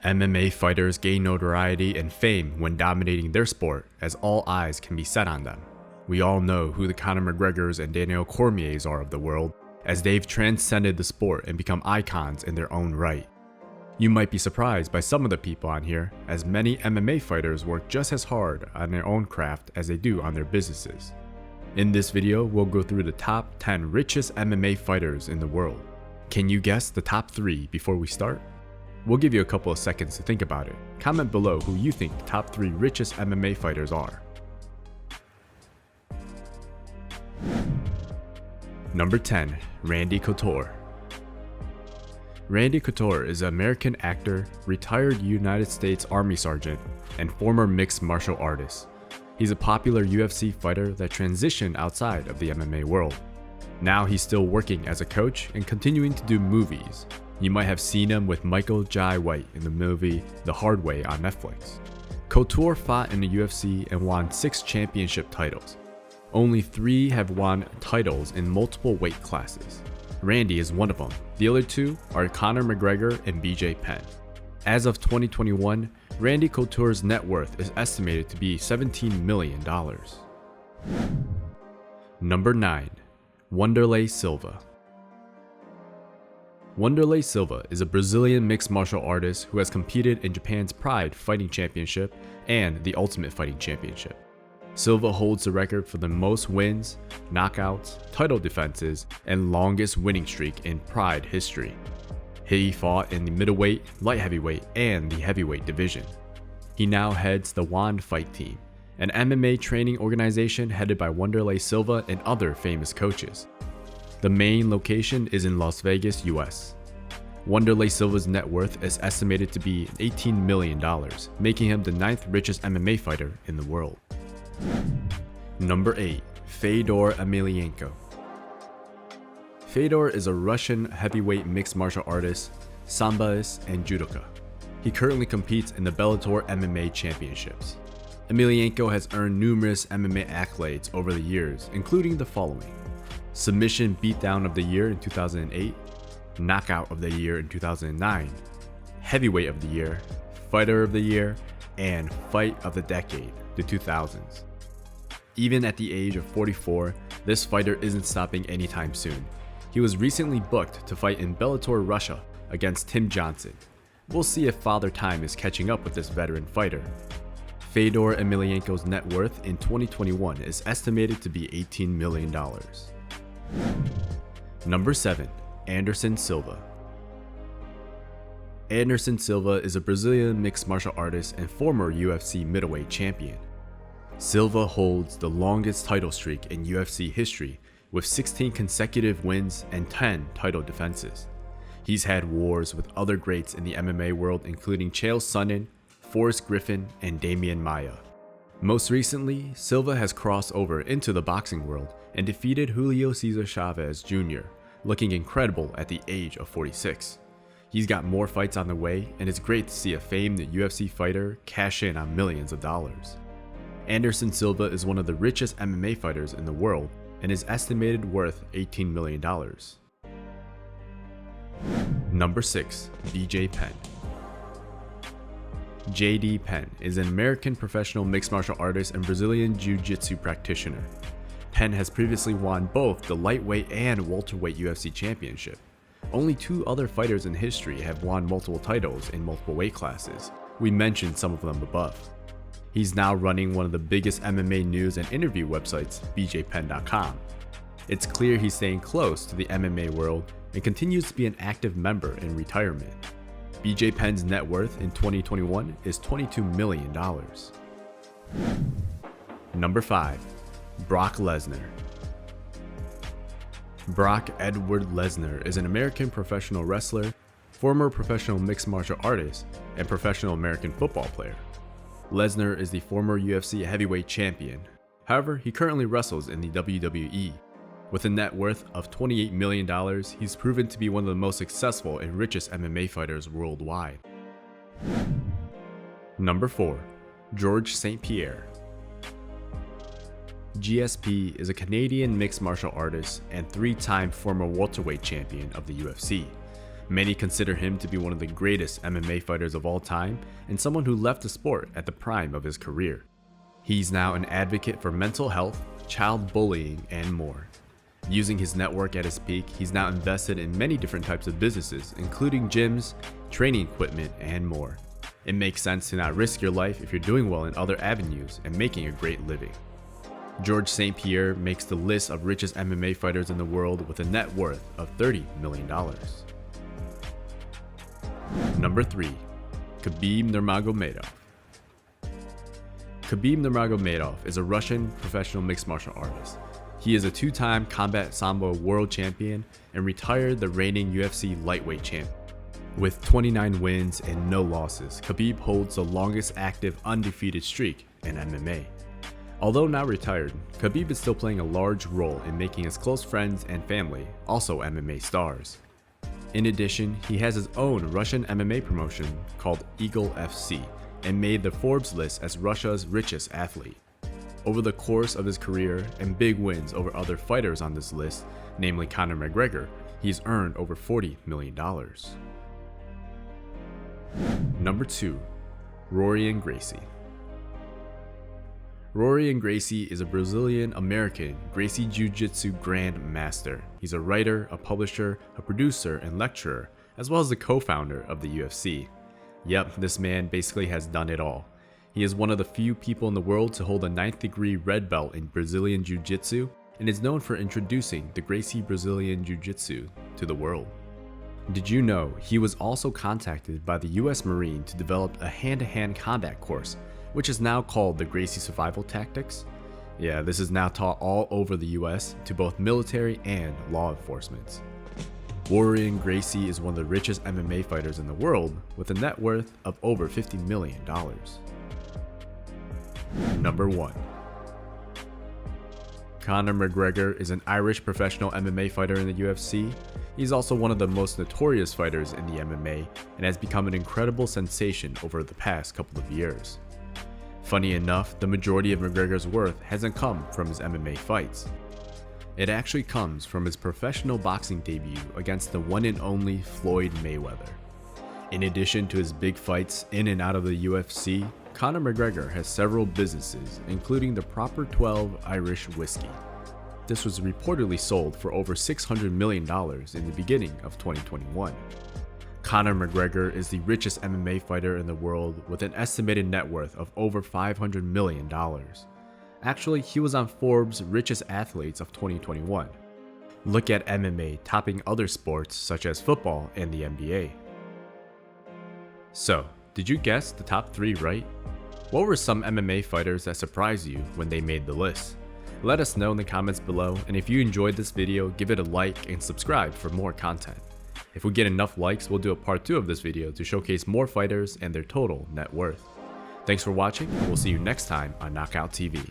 MMA fighters gain notoriety and fame when dominating their sport, as all eyes can be set on them. We all know who the Conor McGregors and Daniel Cormiers are of the world, as they've transcended the sport and become icons in their own right. You might be surprised by some of the people on here, as many MMA fighters work just as hard on their own craft as they do on their businesses. In this video, we'll go through the top 10 richest MMA fighters in the world. Can you guess the top 3 before we start? We'll give you a couple of seconds to think about it. Comment below who you think the top 3 richest MMA fighters are. Number 10. Randy Couture. Randy Couture is an American actor, retired United States Army Sergeant, and former mixed martial artist. He's a popular UFC fighter that transitioned outside of the MMA world. Now he's still working as a coach and continuing to do movies. You might have seen him with Michael Jai White in the movie The Hard Way on Netflix. Couture fought in the UFC and won 6 championship titles. Only 3 have won titles in multiple weight classes. Randy is one of them. The other 2 are Conor McGregor and Penn. As of 2021, Randy Couture's net worth is estimated to be $17 million. Number 9. Wunderlei Silva. Wunderlei Silva is a Brazilian mixed martial artist who has competed in Japan's Pride Fighting Championship and the Ultimate Fighting Championship. Silva holds the record for the most wins, knockouts, title defenses, and longest winning streak in Pride history. He fought in the middleweight, light heavyweight, and the heavyweight division. He now heads the Wand Fight Team, an MMA training organization headed by Wunderlei Silva and other famous coaches. The main location is in Las Vegas, US. Wunderlei Silva's net worth is estimated to be $18 million, making him the 9th richest MMA fighter in the world. Number 8. Fedor Emelianenko. Fedor is a Russian heavyweight mixed martial artist, samboist, and judoka. He currently competes in the Bellator MMA championships. Emelianenko has earned numerous MMA accolades over the years, including the following: Submission Beatdown of the Year in 2008, Knockout of the Year in 2009, Heavyweight of the Year, Fighter of the Year, and Fight of the Decade, the 2000s. Even at the age of 44, this fighter isn't stopping anytime soon. He was recently booked to fight in Bellator Russia against Tim Johnson. We'll see if Father Time is catching up with this veteran fighter. Fedor Emelianenko's net worth in 2021 is estimated to be $18 million. Number 7. Anderson Silva. Anderson Silva is a Brazilian mixed martial artist and former UFC middleweight champion. Silva holds the longest title streak in UFC history with 16 consecutive wins and 10 title defenses. He's had wars with other greats in the MMA world, including Chael Sonnen, Forrest Griffin, and Damian Maia. Most recently, Silva has crossed over into the boxing world and defeated Julio Cesar Chavez Jr., looking incredible at the age of 46. He's got more fights on the way, and it's great to see a famed UFC fighter cash in on millions of dollars. Anderson Silva is one of the richest MMA fighters in the world and is estimated worth $18 million. Number 6. Penn. JD Penn is an American professional mixed martial artist and Brazilian Jiu-Jitsu practitioner. Penn has previously won both the lightweight and welterweight UFC championship. Only 2 other fighters in history have won multiple titles in multiple weight classes. We mentioned some of them above. He's now running one of the biggest MMA news and interview websites, bjpenn.com. It's clear he's staying close to the MMA world and continues to be an active member in retirement. Penn's net worth in 2021 is $22 million. Number 5. Brock Lesnar. Brock Edward Lesnar is an American professional wrestler, former professional mixed martial artist, and professional American football player. Lesnar is the former UFC heavyweight champion. However, he currently wrestles in the WWE. With a net worth of $28 million, he's proven to be one of the most successful and richest MMA fighters worldwide. Number 4. Georges St. Pierre. GSP is a Canadian mixed martial artist and 3-time former welterweight champion of the UFC. Many consider him to be one of the greatest MMA fighters of all time and someone who left the sport at the prime of his career. He's now an advocate for mental health, child bullying, and more. Using his network at his peak, he's now invested in many different types of businesses, including gyms, training equipment, and more. It makes sense to not risk your life if you're doing well in other avenues and making a great living. George St. Pierre makes the list of richest MMA fighters in the world with a net worth of $30 million. Number 3. Khabib Nurmagomedov. Khabib Nurmagomedov is a Russian professional mixed martial artist. He is a 2-time combat sambo world champion and retired the reigning UFC lightweight champion. With 29 wins and no losses, Khabib holds the longest active undefeated streak in MMA. Although now retired, Khabib is still playing a large role in making his close friends and family also MMA stars. In addition, he has his own Russian MMA promotion called Eagle FC and made the Forbes list as Russia's richest athlete. Over the course of his career and big wins over other fighters on this list, namely Conor McGregor, he's earned over $40 million. Number 2. Rorian Gracie. Rorian Gracie is a Brazilian-American Gracie Jiu-Jitsu Grand Master. He's a writer, a publisher, a producer, and lecturer, as well as the co-founder of the UFC. Yep, this man basically has done it all. He is one of the few people in the world to hold a 9th degree red belt in Brazilian Jiu-Jitsu and is known for introducing the Gracie Brazilian Jiu-Jitsu to the world. Did you know he was also contacted by the US Marine to develop a hand-to-hand combat course, which is now called the Gracie Survival Tactics? Yeah, this is now taught all over the US to both military and law enforcement. Rorian Gracie is one of the richest MMA fighters in the world with a net worth of over $50 million. Number 1. Conor McGregor is an Irish professional MMA fighter in the UFC. He's also one of the most notorious fighters in the MMA and has become an incredible sensation over the past couple of years. Funny enough, the majority of McGregor's worth hasn't come from his MMA fights. It actually comes from his professional boxing debut against the one and only Floyd Mayweather. In addition to his big fights in and out of the UFC, Conor McGregor has several businesses, including the Proper 12 Irish Whiskey. This was reportedly sold for over $600 million in the beginning of 2021. Conor McGregor is the richest MMA fighter in the world with an estimated net worth of over $500 million. Actually, he was on Forbes' richest athletes of 2021. Look at MMA topping other sports such as football and the NBA. So, did you guess the top 3 right? What were some MMA fighters that surprised you when they made the list? Let us know in the comments below, and if you enjoyed this video, give it a like and subscribe for more content. If we get enough likes, we'll do a part 2 of this video to showcase more fighters and their total net worth. Thanks for watching, and we'll see you next time on Knockout TV.